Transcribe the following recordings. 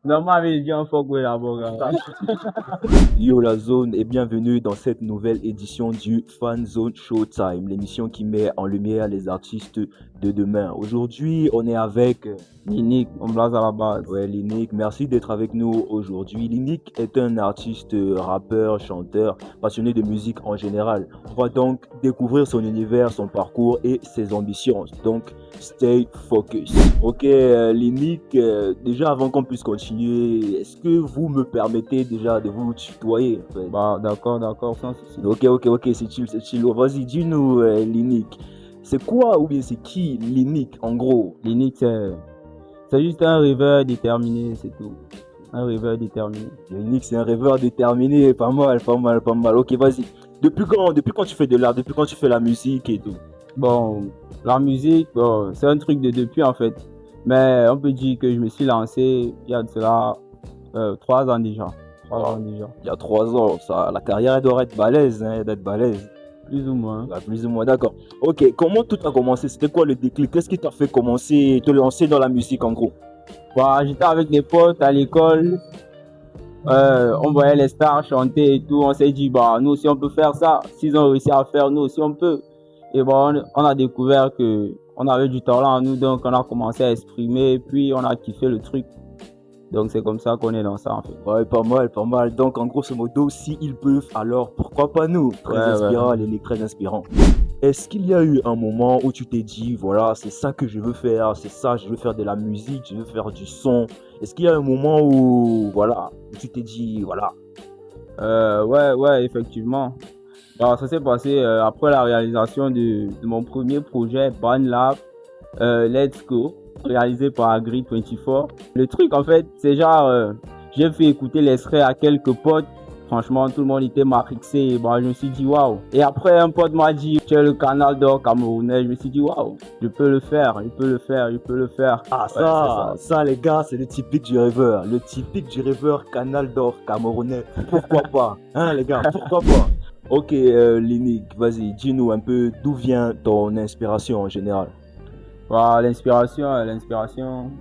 Normal, il dit un fuck ouais là-bas, gars. Yo la zone et bienvenue dans cette nouvelle édition du Fan Zone Showtime, l'émission qui met en lumière les artistes de demain. Aujourd'hui, on est avec Linique, on blase à la base. ouais, Linique. Merci d'être avec nous aujourd'hui. Linique est un artiste, rappeur, chanteur, passionné de musique en général. On va donc découvrir son univers, son parcours et ses ambitions. Donc, stay focus. Ok, Linique, déjà avant qu'on puisse continuer, est-ce que vous me permettez déjà de vous tutoyer en fait? Bah, d'accord, sans souci. Ok, c'est chill. Vas-y, dis-nous, Linique, c'est quoi ou bien c'est qui Linique en gros? Linique, c'est juste un rêveur déterminé, c'est tout. Un rêveur déterminé. Linique, c'est un rêveur déterminé, pas mal. Ok, vas-y. Depuis quand tu fais de l'art, depuis quand tu fais la musique et tout? Bon, la musique, bon, c'est un truc de depuis en fait. Mais on peut dire que je me suis lancé il y a de cela 3 ans déjà. 3 ans déjà. Il y a 3 ans, ça, la carrière elle doit être balèze, hein, d'être balèze. Plus ou moins. Bah, plus ou moins, d'accord. Ok, comment tout a commencé? C'était quoi le déclic? Qu'est-ce qui t'a fait commencer, te lancer dans la musique en gros? Bah, j'étais avec des potes à l'école. On voyait les stars chanter et tout. On s'est dit, bah, nous aussi on peut faire ça. S'ils ont réussi à faire, nous aussi on peut. Et bon, on a découvert que on avait du talent en nous, donc on a commencé à exprimer, puis on a kiffé le truc. Donc c'est comme ça qu'on est dans ça en fait. Ouais, pas mal. Donc en grosso modo, s'ils peuvent, alors pourquoi pas nous? Très Ouais, inspirant, Linique, très inspirant. Est-ce qu'il y a eu un moment où tu t'es dit, voilà, c'est ça que je veux faire, c'est ça, je veux faire de la musique, je veux faire du son. Est-ce qu'il y a un moment où, voilà, où tu t'es dit, voilà. Ouais, effectivement. Alors, ça s'est passé après la réalisation de mon premier projet, BandLab, Let's Go, réalisé par Agri24. Le truc, en fait, c'est genre, j'ai fait écouter l'extrait à quelques potes. Franchement, tout le monde était matrixé. Et bon, je me suis dit, waouh. Et après, un pote m'a dit, tu es le canal d'or camerounais. Je me suis dit, waouh, je peux le faire. Ah, Ouais, ça, les gars, c'est le typique du rêveur. Le typique du rêveur Canal d'Or camerounais. Pourquoi pas? Hein, les gars, pourquoi pas? Ok, Linique, vas-y, dis-nous un peu d'où vient ton inspiration en général. Voilà, l'inspiration,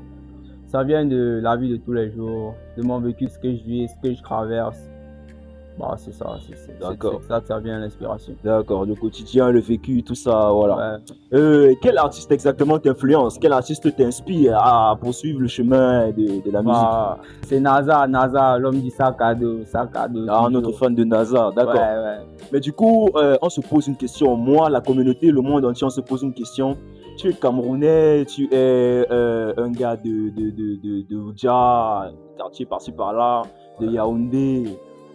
ça vient de la vie de tous les jours, de mon vécu, ce que je vis, ce que je traverse. Bah, c'est ça, D'accord. c'est ça que ça vient l'inspiration. D'accord, le quotidien, le vécu, tout ça, voilà. Ouais. Quel artiste exactement t'influence? Quel artiste t'inspire à poursuivre le chemin de la musique? Bah, c'est NASA, l'homme du sac à dos Ah, notre toujours. fan de NASA, d'accord. Ouais. Mais du coup, on se pose une question. Moi, la communauté, le monde entier, on se pose une question. Tu es Camerounais, tu es un gars de Oudja, quartier par-ci par-là, de Yaoundé.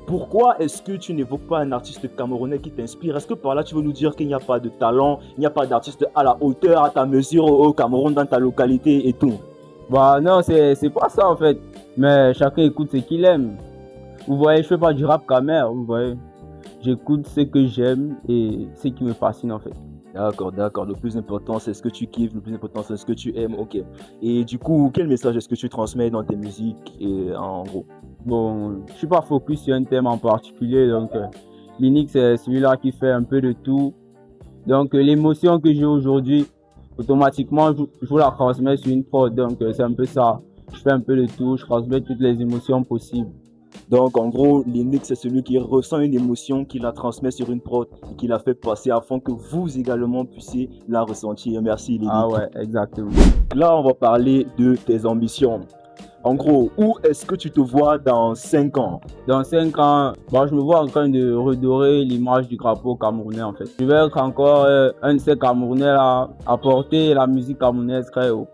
Pourquoi est-ce que tu n'évoques pas un artiste camerounais qui t'inspire? Est-ce que par là, tu veux nous dire qu'il n'y a pas de talent, il n'y a pas d'artiste à la hauteur, à ta mesure au Cameroun, dans ta localité et tout? Bah, non, c'est pas ça en fait. Mais chacun écoute ce qu'il aime. Vous voyez, je fais pas du rap camère, vous voyez. J'écoute ce que j'aime et ce qui me fascine en fait. D'accord. Le plus important, c'est ce que tu kiffes, le plus important, c'est ce que tu aimes. Ok. Et du coup, quel message est-ce que tu transmets dans tes musiques et en gros? Bon, je suis pas focus sur un thème en particulier, donc Linux c'est celui-là qui fait un peu de tout. Donc l'émotion que j'ai aujourd'hui, automatiquement je vous la transmets sur une prod, donc c'est un peu ça. Je fais un peu de tout, je transmets toutes les émotions possibles. Donc, en gros, Linux, c'est celui qui ressent une émotion, qui la transmet sur une prod et qui la fait passer afin que vous également puissiez la ressentir. Merci, Linux. Ah ouais, exactement. Là, on va parler de tes ambitions. En gros, où est-ce que tu te vois dans 5 ans? Dans 5 ans, bon, je me vois en train de redorer l'image du drapeau camerounais en fait. Je vais être encore un de ces Camerounais là, apporter la musique camerounaise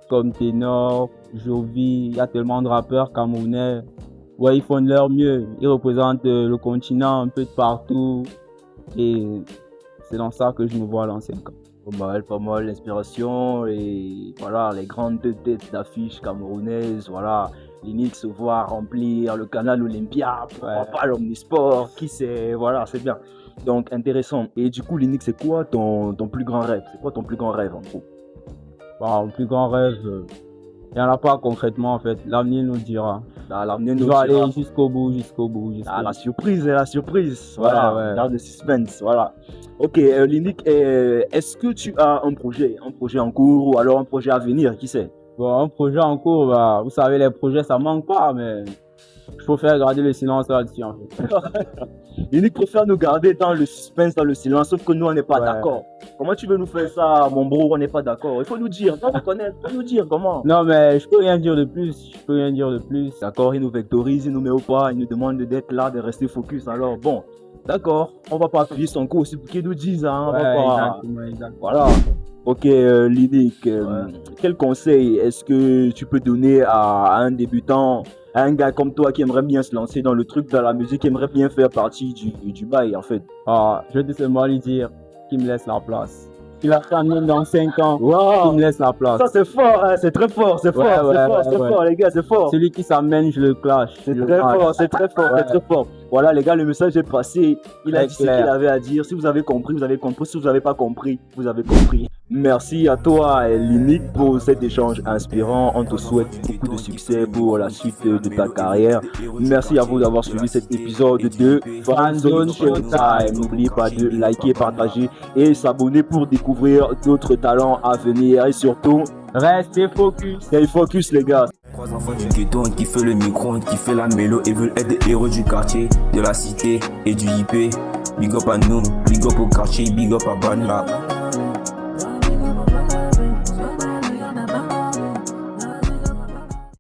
comme ténor, Jovi, il y a tellement de rappeurs camerounais. Ouais, ils font de leur mieux. Ils représentent le continent un peu de partout. Et c'est dans ça que je me vois dans 5 ans. Pas mal l'inspiration et voilà, les grandes têtes d'affiches camerounaises, voilà. Linux se voit remplir le canal Olympia, pourquoi pas l'Omnisport, qui sait, voilà, c'est bien. Donc intéressant. Et du coup, Linux, c'est quoi ton plus grand rêve? C'est quoi ton plus grand rêve en gros? Bon, mon plus grand rêve, il n'y en a pas concrètement en fait. L'avenir nous dira. L'avenir Je nous vais aller dira. jusqu'au bout. Ah, la surprise. Voilà, Ouais. garde le suspense, voilà. Ok, Linux, est-ce que tu as un projet en cours ou alors un projet à venir, qui sait? Bon, un projet en cours, bah, vous savez, les projets, ça manque pas, mais il faut faire garder le silence là-dessus, en fait. Unique préfère nous garder dans le suspense, dans le silence, sauf que nous, on n'est pas Ouais. d'accord. Comment tu veux nous faire ça, mon bro? On n'est pas d'accord. Il faut nous dire, on nous connaît, il faut nous dire comment. Non, mais je peux rien dire de plus. Je peux rien dire de plus. D'accord, il nous vectorise, il nous met au pas, il nous demande d'être là, de rester focus. Alors, bon, d'accord, on va pas appuyer son coup aussi pour qu'il nous dise, hein, on Ouais, va pas... exactement, exactement. Voilà. Ok, Lydic, quel conseil est-ce que tu peux donner à un débutant, à un gars comme toi qui aimerait bien se lancer dans le truc de la musique, qui aimerait bien faire partie du bail, en fait? Ah, je vais seulement lui dire qu'il me laisse la place. Il a terminé dans 5 ans. Wow. Il me laisse la place. Ça, c'est fort, hein, c'est très fort, c'est fort, c'est fort, les gars, c'est fort. Celui qui s'amène, je le clash. C'est très fort, c'est très fort, Ouais. c'est très fort. Voilà, les gars, le message est passé. Il a Très dit ce qu'il clair. avait à dire. Si vous avez compris, vous avez compris. Si vous n'avez pas compris, vous avez compris. Merci à toi, Lynique, pour cet échange inspirant. On te souhaite beaucoup de succès pour la suite de ta carrière. Merci à vous d'avoir suivi cet épisode de Fanzone Showtime. N'oubliez pas de liker, partager et s'abonner pour découvrir d'autres talents à venir. Et surtout, Restez focus. stay focus, les gars. Trois enfants du ghetto qui fait le micro, qui fait la mélo et veulent être des héros du quartier, de la cité et du IP. Big up à nous, big up au quartier, big up à Banla.